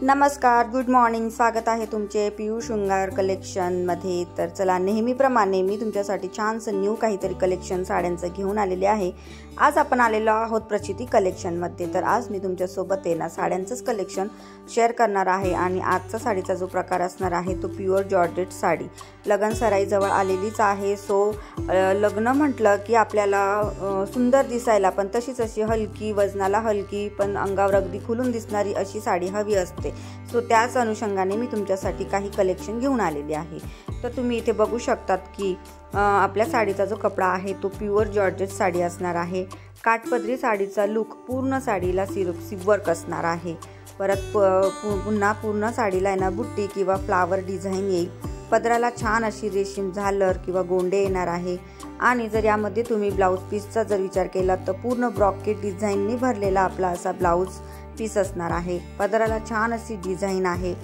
नमस्कार, good morning. स्वागत आहे तुमचे पियू शृंगार कलेक्शनमध्ये. तर चला, नेहमीप्रमाणे मी तुमच्यासाठी छानसं न्यू काहीतरी कलेक्शन साड्यांचं घेऊन आलेले आहे. आज आपण आलेलो आहोत प्रचिती कलेक्शनमध्ये. तर आज मी तुमच्यासोबत आहे ना साड्यांचंच कलेक्शन शेअर करणार आहे. आणि आजचा साडीचा जो प्रकार असणार आहे तो प्युअर जॉर्जेट साडी. लग्न सराई जवळ आलेलीच आहे. सो लग्न म्हटलं की आपल्याला सुंदर दिसायला पण तशीच अशी हलकी, वजनाला हलकी पण अंगावर अगदी खुलून दिसणारी अशी साडी हवी असते. सो त्याच अनुषंगाने मी तुमच्यासाठी काही कलेक्शन घेऊन आलेली आहे. तर तुम्ही इथे बघू शकतात की आपल्या साडीचा जो कपडा आहे तो प्युअर जॉर्जेट साडी असणार आहे. काठपदरी साडीचा लुक, पूर्ण साडीला वर्क असणार आहे. परत पुन्हा पूर्ण साडीला आहे ना बुट्टी किंवा फ्लावर डिझाईन येईल. पदराला छान अशी रेशीम झालर किंवा गोंडे येणार आहे. आणि जर यामध्ये तुम्ही ब्लाऊज पीसचा जर विचार केला तर पूर्ण ब्रॉकेट डिझाईननी भरलेला आपला असा ब्लाऊज पीस असणार आहे. पदराला छान अशी डिझाईन आहे.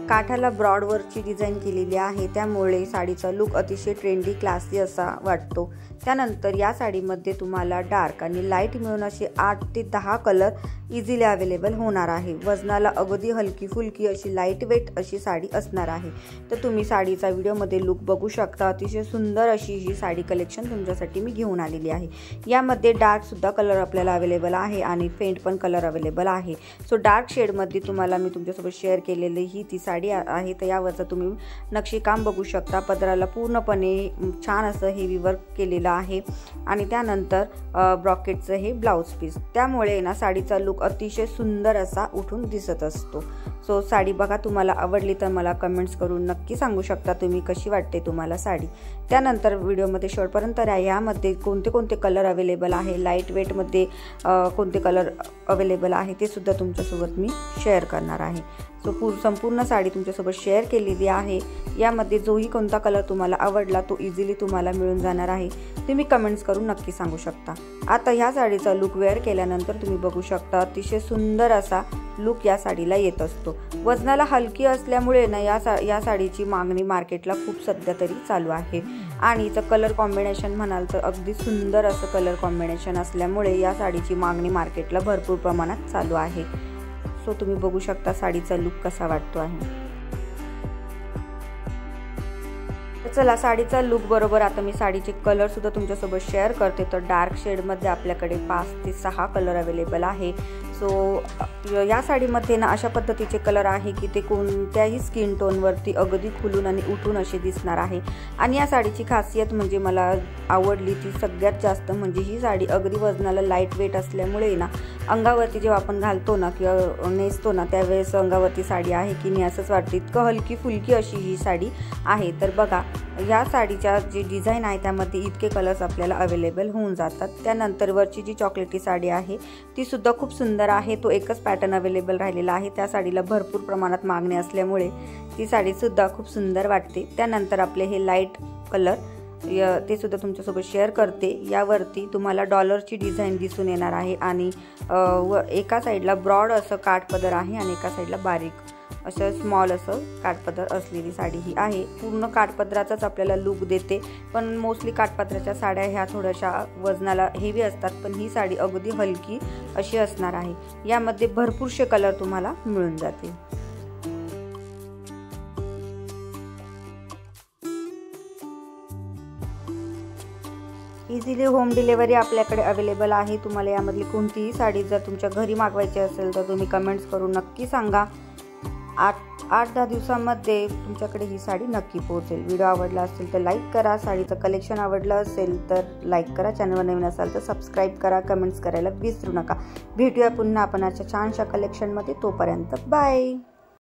काठाला ब्रॉडवरची डिझाईन केलेली आहे, त्यामुळे साडीचा लुक अतिशय ट्रेंडी, क्लासी असा वाटतो. त्यानंतर या साडीमध्ये तुम्हाला डार्क आणि लाईट मिळून असे 8 ते 10 कलर इझिली अवेलेबल होणार आहे. वजनाला अगदी हलकी फुलकी अशी लाईट वेट अशी साडी असणार आहे. तर तुम्ही साडीचा व्हिडिओमध्ये लुक बघू शकता. अतिशय सुंदर अशी ही साडी कलेक्शन तुमच्यासाठी मी घेऊन आलेली आहे. यामध्ये डार्कसुद्धा कलर आपल्याला अवेलेबल आहे आणि फेंट पण कलर अवेलेबल आहे. सो डार्क शेडमध्ये तुम्हाला मी तुमच्यासोबत शेअर केलेली ही ती साडी आहे. तर यावरचं तुम्ही नक्षीकाम बघू शकता. पदराला पूर्णपणे छान असं हेवी वर्क केलेलं आहे आणि त्यानंतर ब्रॉकेटचं हे ब्लाऊज पीस, त्यामुळे ना साडीचा लुक अतिशय सुंदर असा उठून दिसत असतो. सो साडी बघा, तुम्हाला आवडली तर मला कमेंट्स करून नक्की सांगू शकता तुम्ही कशी वाटते तुम्हाला साडी. त्यानंतर व्हिडिओमध्ये शेवटपर्यंत राहा. यामध्ये कोणते कोणते कलर अवेलेबल आहे, लाईट वेटमध्ये कोणते कलर अवेलेबल आहे ते सुद्धा तुमच्यासोबत मी शेअर करणार आहे. सो संपूर्ण साडी तुमच्यासोबत शेअर केलेली आहे. यामध्ये जोही कोणता कलर तुम्हाला आवडला तो इझिली तुम्हाला मिळून जाणार आहे. तुम्ही कमेंट्स करून नक्की सांगू शकता. आता ह्या साडीचा लुक वेअर केल्यानंतर तुम्ही बघू शकता अतिशय सुंदर असा लुक या साडीला येत असतो. वजनाला हलकी असल्यामुळे ना या साडीची मागणी मार्केटला खूप सध्या तरी चालू आहे. आणि हिचं कलर कॉम्बिनेशन म्हणाल तर अगदी सुंदर असं कलर कॉम्बिनेशन असल्यामुळे या साडीची मागणी मार्केटला भरपूर प्रमाणात चालू आहे. सो तुम्ही बघू शकता साडीचा लुक कसा वाटतो आहे. चला, साडीचा लुक बरोबर आता मी साडीचे कलर सुद्धा तुमच्यासोबत शेअर करते. तर डार्क शेडमध्ये आपल्याकडे 5 ते 6 कलर अवेलेबल आहे. सो या साडीमध्ये ना अशा पद्धतीचे कलर आहे की ते कोणत्याही स्किन टोनवरती अगदी खुलून आणि उठून असे दिसणार आहे. आणि या साडीची खासियत म्हणजे मला आवडली ती सगळ्यात जास्त म्हणजे ही साडी अगदी वजनाला लाईट वेट असल्यामुळे ना अंगावरती जेव्हा आपण घालतो ना किंवा नेसतो ना त्यावेळेस अंगावरती साडी आहे की नाही असंच वाटतं. इतकं हलकी फुलकी अशी ही साडी आहे. तर बघा, या साडीच्या जे डिझाईन आहे त्यामध्ये इतके कलर्स आपल्याला अवेलेबल होऊन जातात. त्यानंतर वरची जी चॉकलेटी साडी आहे ती सुद्धा खूप सुंदर आहे. तो एकच पॅटर्न अवेलेबल राहिलेला आहे. त्या साडीला भरपूर प्रमाणात मागणी असल्यामुळे ती साडीसुद्धा खूप सुंदर वाटते. त्यानंतर आपले हे लाईट कलर ते सुद्धा तुमच्यासोबत शेअर करते. यावरती तुम्हाला डॉलरची डिझाईन दिसून येणार आहे आणि एका साईडला ब्रॉड असं काठपदर आहे आणि एका साईडला बारीक असं स्मॉल असं काठपदर असलेली साडी ही आहे. पूर्ण काठपदराचाच आपल्याला लुक देते. पण मोस्टली काठपदराच्या साड्या ह्या थोड्याशा वजनाला हेवी असतात, पण ही साडी अगदी हलकी अशी असणार आहे. यामध्ये भरपूरसे कलर तुम्हाला मिळून जातील. इझिली होम डिलेवरी आपल्याकडे अवेलेबल आहे. तुम्हाला यामधली कोणतीही साडी जर तुमच्या घरी मागवायची असेल तर तुम्ही कमेंट्स करून नक्की सांगा. 8-10 दिवसांमध्ये तुमच्याकडे ही साडी नक्की पोहोचेल. व्हिडिओ आवडला असेल तर लाईक करा. साडीचं कलेक्शन आवडलं असेल तर लाईक करा. चॅनलवर नवीन असाल तर सबस्क्राईब करा. कमेंट्स करायला विसरू नका. भेटूया पुन्हा आपण अशा छानशा कलेक्शनमध्ये. तोपर्यंत बाय.